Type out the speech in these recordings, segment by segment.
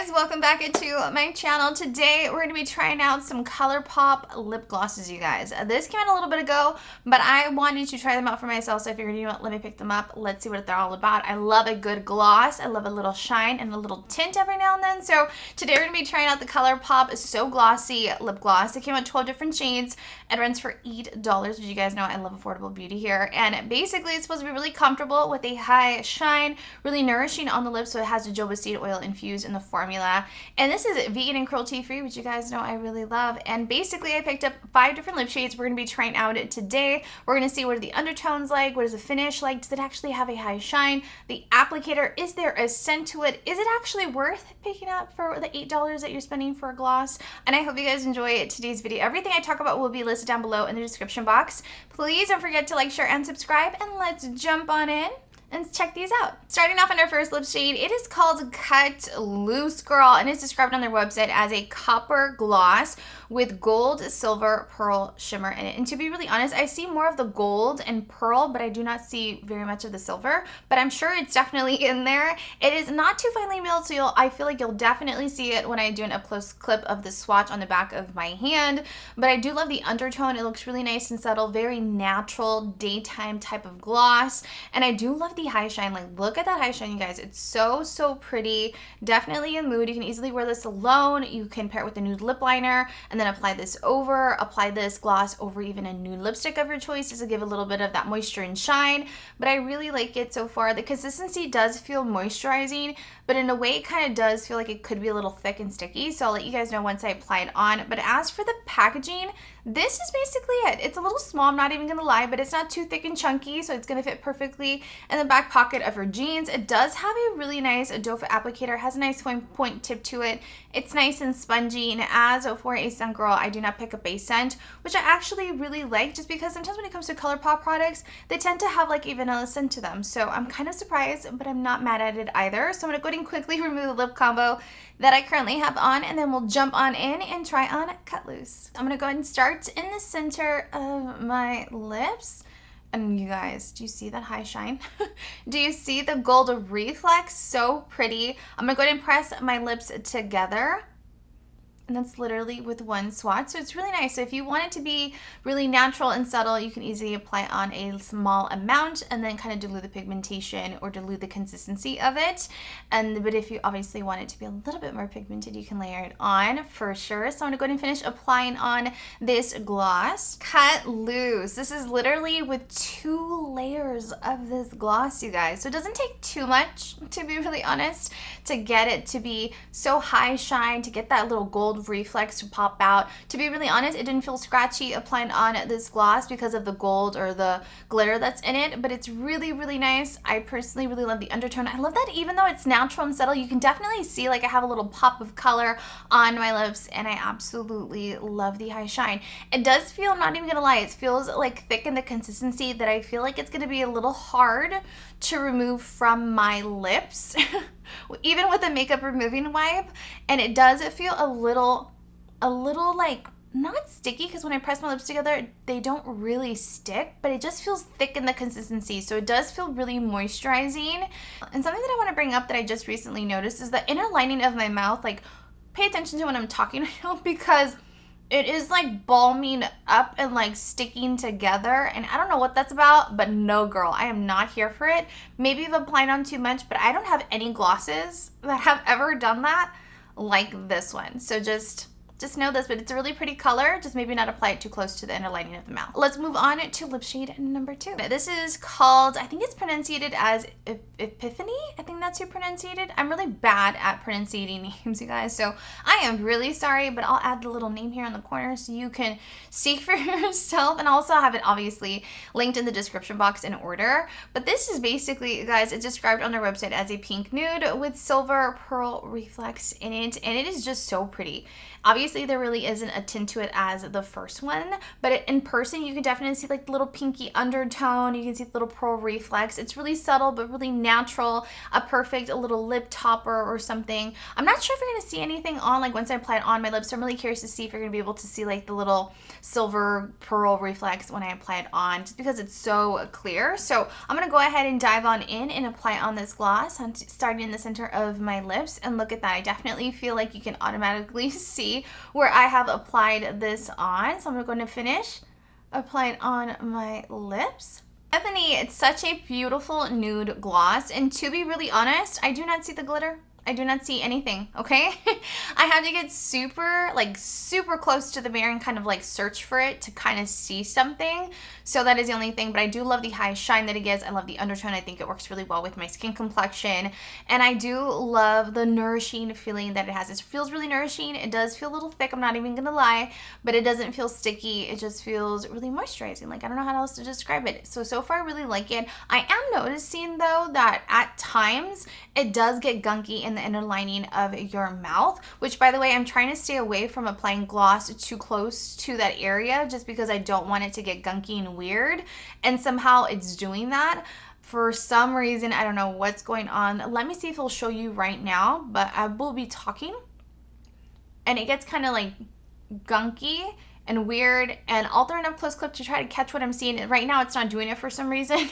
guys, welcome back into my channel. Today we're going to be trying out some ColourPop lip glosses, you guys. This came out a little bit ago, but I wanted to try them out for myself, so I figured, you know what, let me pick them up. Let's see what they're all about. I love a good gloss. I love a little shine and a little tint every now and then. So today we're going to be trying out the ColourPop So Glossy lip gloss. It came out 12 different shades. It runs for $8, which you guys know I love affordable beauty here. And basically it's supposed to be really comfortable with a high shine, really nourishing on the lips, so it has jojoba seed oil infused in the formula. And this is vegan and cruelty-free, which you guys know I really love. And basically I picked up 5 different lip shades we're going to be trying out today. We're going to see what are the undertones like, what is the finish like, does it actually have a high shine, the applicator, is there a scent to it, is it actually worth picking up for the $8 that you're spending for a gloss? And I hope you guys enjoy today's video. Everything I talk about will be listed down below in the description box. Please don't forget to like, share, and subscribe, and let's jump on in and check these out. Starting off on our first lip shade, it is called Cut Loose Girl, and it's described on their website as a copper gloss with gold, silver, pearl shimmer in it. And to be really honest, I see more of the gold and pearl, but I do not see very much of the silver, but I'm sure it's definitely in there. It is not too finely milled, so I feel like you'll definitely see it when I do an up-close clip of the swatch on the back of my hand. But I do love the undertone. It looks really nice and subtle, very natural daytime type of gloss. And I do love the high shine. Like, look at that high shine, you guys. It's so pretty. Definitely a mood. You can easily wear this alone. You can pair it with a nude lip liner and then apply this gloss over even a nude lipstick of your choice, just to give a little bit of that moisture and shine. But I really like it so far. The consistency does feel moisturizing, but in a way it kind of does feel like it could be a little thick and sticky, so I'll let you guys know once I apply it on. But as for the packaging, this is basically it. It's a little small, I'm not even gonna lie, but it's not too thick and chunky, so it's gonna fit perfectly in the back pocket of your jeans. It doe have a really nice doe foot applicator. It has a nice point tip to it. It's nice and spongy, and as for a scent girl, I do not pick up a scent, which I actually really like, just because sometimes when it comes to ColourPop products, they tend to have like a vanilla scent to them. So I'm kind of surprised, but I'm not mad at it either. So I'm gonna go ahead and quickly remove the lip combo that I currently have on, and then we'll jump on in and try on Cut Loose. I'm gonna go ahead and start in the center of my lips. And you guys, do you see that high shine? Do you see the gold reflex? So pretty. I'm gonna go ahead and press my lips together. And that's literally with one swatch, so it's really nice. So if you want it to be really natural and subtle, you can easily apply on a small amount and then kind of dilute the pigmentation or dilute the consistency of it. But if you obviously want it to be a little bit more pigmented, you can layer it on for sure. So I'm gonna go ahead and finish applying on this gloss. Cut Loose. This is literally with 2 layers of this gloss, you guys. So it doesn't take too much, to be really honest, to get it to be so high shine, to get that little gold reflex to pop out. To be really honest, it didn't feel scratchy applying on this gloss because of the gold or the glitter that's in it, but it's really nice. I personally really love the undertone. I love that even though it's natural and subtle, you can definitely see like I have a little pop of color on my lips, and I absolutely love the high shine. It does feel, I'm not even gonna lie, it feels like thick in the consistency that I feel like it's gonna be a little hard to remove from my lips even with a makeup removing wipe. And it does feel a little like not sticky, because when I press my lips together they don't really stick, but it just feels thick in the consistency, so it does feel really moisturizing. And something that I want to bring up that I just recently noticed is the inner lining of my mouth. Like, pay attention to when I'm talking because it is like balming up and like sticking together, and I don't know what that's about, but no girl, I am not here for it. Maybe I've applied on too much, but I don't have any glosses that have ever done that like this one. So just know this, but it's a really pretty color. Just maybe not apply it too close to the inner lining of the mouth. Let's move on to lip shade number 2. This is called, I think it's pronounced as Epiphany. I think that's how you pronounce it. I'm really bad at pronouncing names, you guys, so I am really sorry, but I'll add the little name here in the corner so you can see for yourself, and also have it obviously linked in the description box in order. But this is basically, you guys, it's described on their website as a pink nude with silver pearl reflex in it, and it is just so pretty. Obviously Obviously, there really isn't a tint to it as the first one, but in person, you can definitely see like the little pinky undertone. You can see the little pearl reflex. It's really subtle, but really natural. A perfect little lip topper or something. I'm not sure if you're gonna see anything on, like once I apply it on my lips, so I'm really curious to see if you're gonna be able to see like the little silver pearl reflex when I apply it on, just because it's so clear. So I'm gonna go ahead and dive on in and apply on this gloss. I'm starting in the center of my lips, and look at that. I definitely feel like you can automatically see where I have applied this on. So I'm going to finish, apply it on my lips. Stephanie, it's such a beautiful nude gloss, and to be really honest, I do not see the glitter. I do not see anything, okay? I had to get super close to the mirror and kind of like search for it to kind of see something. So that is the only thing, but I do love the high shine that it gives. I love the undertone. I think it works really well with my skin complexion. And I do love the nourishing feeling that it has. It feels really nourishing. It does feel a little thick, I'm not even gonna lie, but it doesn't feel sticky. It just feels really moisturizing. Like, I don't know how else to describe it. So far I really like it. I am noticing though that at times it does get gunky in the inner lining of your mouth, which by the way, I'm trying to stay away from applying gloss too close to that area just because I don't want it to get gunky and weird, and somehow it's doing that. For some reason, I don't know what's going on. Let me see if it'll show you right now, but I will be talking and it gets kind of like gunky and weird, and I'll throw an up close clip to try to catch what I'm seeing. And right now it's not doing it for some reason,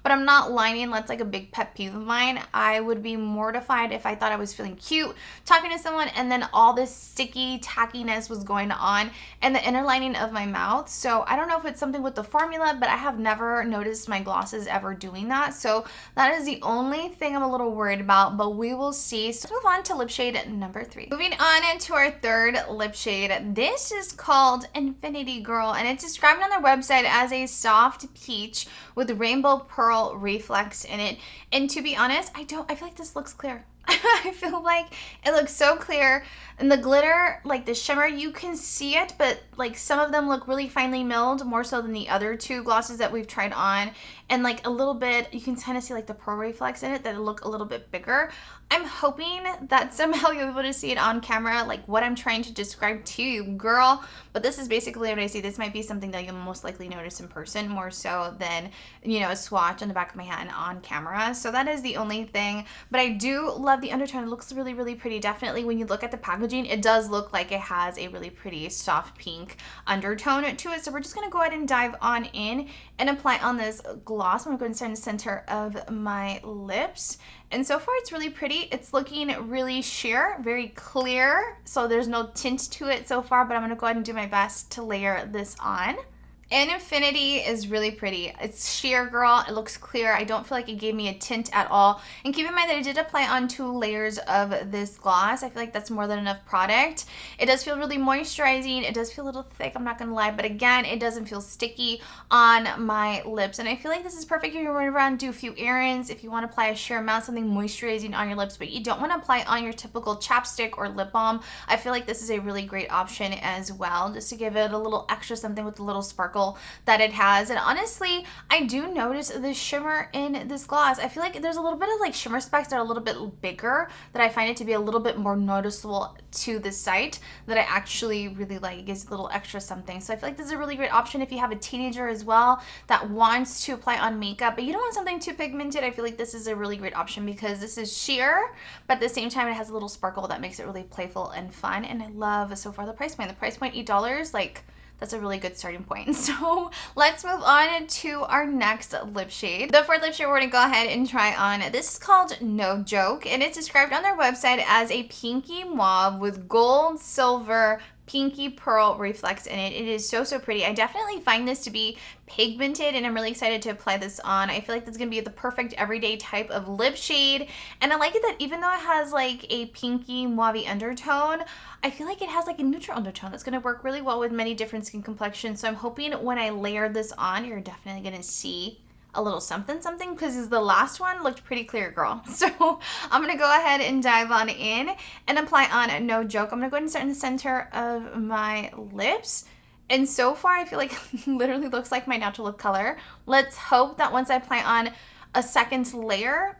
but I'm not lying. That's like a big pet peeve of mine. I would be mortified if I thought I was feeling cute talking to someone and then all this sticky tackiness was going on in the inner lining of my mouth. So I don't know if it's something with the formula, but I have never noticed my glosses ever doing that. So that is the only thing I'm a little worried about, but we will see. So let's move on to lip shade number 3. Moving on into our third lip shade. This is called Infinity Girl, and it's described on their website as a soft peach with rainbow pearl reflex in it. And to be honest, I feel like this looks clear. I feel like it looks so clear, and the glitter, like the shimmer, you can see it, but like some of them look really finely milled, more so than the other two glosses that we've tried on, and like a little bit, you can kind of see like the pearl reflex in it that look a little bit bigger. I'm hoping that somehow you'll be able to see it on camera, like what I'm trying to describe to you, girl. But this is basically what I see. This might be something that you'll most likely notice in person more so than, you know, a swatch on the back of my hand on camera. So that is the only thing. But I do love the undertone. It looks really, really pretty. Definitely when you look at the packaging, it does look like it has a really pretty soft pink undertone to it. So we're just going to go ahead and dive on in and apply on this gloss. I'm going to go ahead and start in the center of my lips. And so far it's really pretty. It's looking really sheer, very clear. So there's no tint to it so far, but I'm going to go ahead and do my best to layer this on. And Infinity is really pretty. It's sheer, girl. It looks clear. I don't feel like it gave me a tint at all. And keep in mind that I did apply on 2 layers of this gloss. I feel like that's more than enough product. It does feel really moisturizing. It does feel a little thick, I'm not gonna lie. But again, it doesn't feel sticky on my lips. And I feel like this is perfect if you run around, do a few errands, if you want to apply a sheer amount, something moisturizing on your lips, but you don't want to apply it on your typical chapstick or lip balm. I feel like this is a really great option as well, just to give it a little extra something with a little sparkle that it has. And honestly, I do notice the shimmer in this gloss. I feel like there's a little bit of like shimmer specks that are a little bit bigger, that I find it to be a little bit more noticeable to the sight, that I actually really like. It gives a little extra something. So I feel like this is a really great option if you have a teenager as well that wants to apply on makeup, but you don't want something too pigmented. I feel like this is a really great option because this is sheer, but at the same time it has a little sparkle that makes it really playful and fun. And I love so far the price point. The price point, $8, like that's a really good starting point. So let's move on to our next lip shade. The fourth lip shade we're gonna go ahead and try on. This is called No Joke, and it's described on their website as a pinky mauve with gold, silver, pinky pearl reflex in it. It is so pretty. I definitely find this to be pigmented, and I'm really excited to apply this on. I feel like this is gonna be the perfect everyday type of lip shade, and I like it that even though it has like a pinky mauve undertone, I feel like it has like a neutral undertone that's gonna work really well with many different skin complexions. So I'm hoping when I layer this on, you're definitely gonna see a little something because the last one looked pretty clear, girl. So I'm gonna go ahead and dive on in and apply on No Joke. I'm gonna go ahead and start in the center of my lips. And so far I feel like it literally looks like my natural lip color. Let's hope that once I apply on a second layer,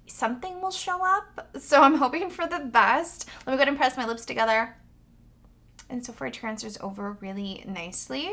something will show up. So I'm hoping for the best. Let me go ahead and press my lips together. and so far it transfers over really nicely.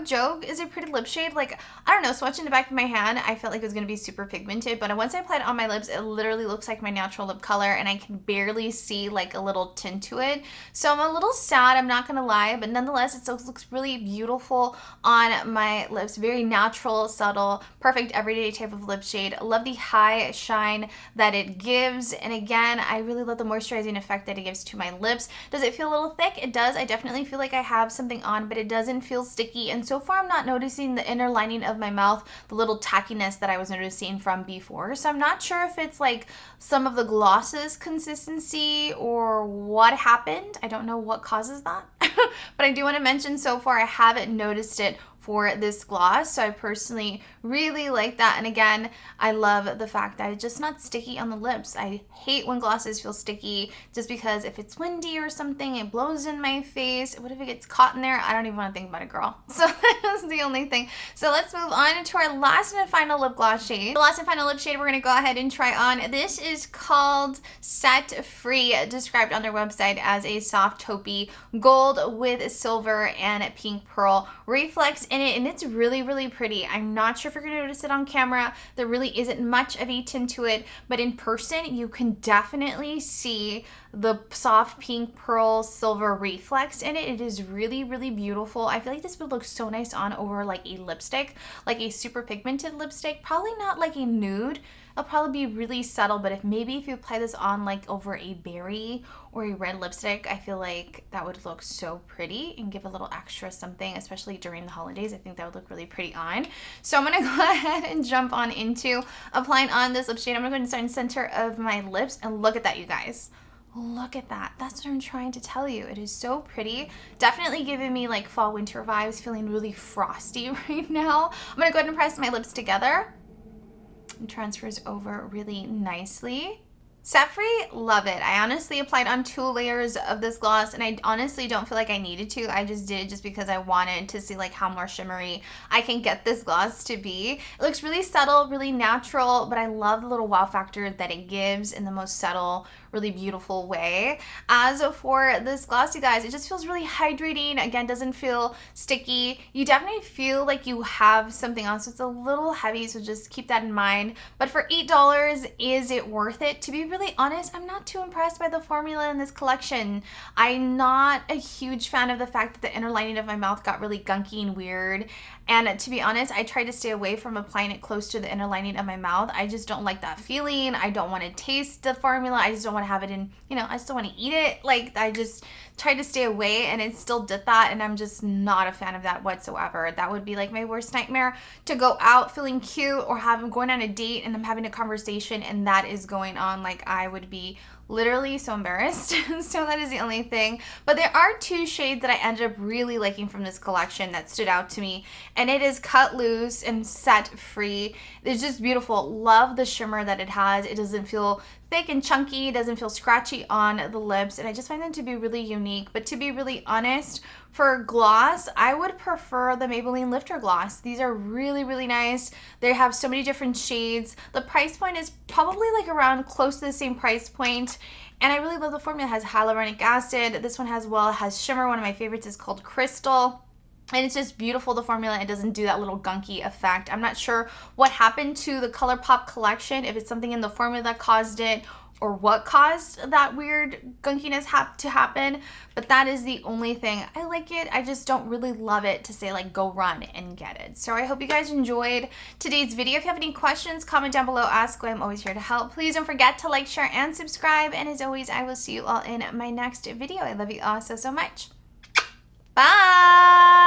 Joke is a pretty lip shade. Like, I don't know, swatching the back of my hand, I felt like it was going to be super pigmented, but once I applied it on my lips, it literally looks like my natural lip color, and I can barely see like a little tint to it. So I'm a little sad, I'm not going to lie, but nonetheless, it still looks really beautiful on my lips. Very natural, subtle, perfect everyday type of lip shade. I love the high shine that it gives, and again, I really love the moisturizing effect that it gives to my lips. Does it feel a little thick? It does. I definitely feel like I have something on, but it doesn't feel sticky, and so far I'm not noticing the inner lining of my mouth, the little tackiness that I was noticing from before. So I'm not sure if it's like some of the gloss's consistency or what happened. I don't know what causes that. But I do want to mention so far I haven't noticed it for this gloss, so I personally really like that. And again, I love the fact that it's just not sticky on the lips. I hate when glosses feel sticky, just because if it's windy or something, it blows in my face. What if it gets caught in there? I don't even want to think about it, girl. So that's the only thing. So let's move on to our last and final lip gloss shade. The last and final lip shade we're going to go ahead and try on. This is called Set Free, described on their website as a soft taupey gold with silver and pink pearl reflex in it, and it's really, really pretty. I'm not sure if you're going to notice it on camera. There really isn't much of a tint to it, but in person you can definitely see the soft pink pearl silver reflex in it. It is really, really beautiful. I feel like this would look so nice on over like a lipstick, like a super pigmented lipstick. Probably not like a nude. It'll probably be really subtle, but if you apply this on like over a berry or a red lipstick, I feel like that would look so pretty and give a little extra something, especially during the holidays. I think that would look really pretty on. So I'm gonna go ahead and jump on into applying on this lip shade. I'm gonna go ahead and start in the center of my lips, and look at that, you guys. Look at that. That's what I'm trying to tell you. It is so pretty. Definitely giving me like fall winter vibes, feeling really frosty right now. I'm gonna go ahead and press my lips together. It transfers over really nicely. Set Free, love it. I honestly applied on 2 layers of this gloss, and I honestly don't feel like I needed to. I just did just because I wanted to see like how more shimmery I can get this gloss to be. It looks really subtle, really natural, but I love the little wow factor that it gives in the most subtle, really beautiful way. As for this gloss, you guys, it just feels really hydrating. Again, doesn't feel sticky. You definitely feel like you have something on, so it's a little heavy, so just keep that in mind. But for $8, is it worth it? To be really honest, I'm not too impressed by the formula in this collection. I'm not a huge fan of the fact that the inner lining of my mouth got really gunky and weird. And to be honest, I tried to stay away from applying it close to the inner lining of my mouth. I just don't like that feeling. I don't want to taste the formula. I just don't want to have it in, I just don't want to eat it. Like, I just tried to stay away, and it still did that, and I'm just not a fan of that whatsoever. That would be like my worst nightmare, to go out feeling cute or going on a date and I'm having a conversation and that is going on. Like, I would be literally so embarrassed. So that is the only thing. But there are 2 shades that I ended up really liking from this collection that stood out to me, and it is Cut Loose and Set Free. It's just beautiful. Love the shimmer that it has. It doesn't feel thick and chunky, doesn't feel scratchy on the lips, and I just find them to be really unique. But to be really honest, for gloss, I would prefer the Maybelline Lifter Gloss. These are really, really nice. They have so many different shades. The price point is probably like around close to the same price point, and I really love the formula. It has hyaluronic acid. This one has shimmer. One of my favorites is called Crystal. And it's just beautiful, the formula. It doesn't do that little gunky effect. I'm not sure what happened to the ColourPop collection, if it's something in the formula that caused it or what caused that weird gunkiness to happen, but that is the only thing. I like it. I just don't really love it to say like go run and get it. So I hope you guys enjoyed today's video. If you have any questions, comment down below, ask away. I'm always here to help. Please don't forget to like, share, and subscribe. And as always, I will see you all in my next video. I love you all so, so much. Bye!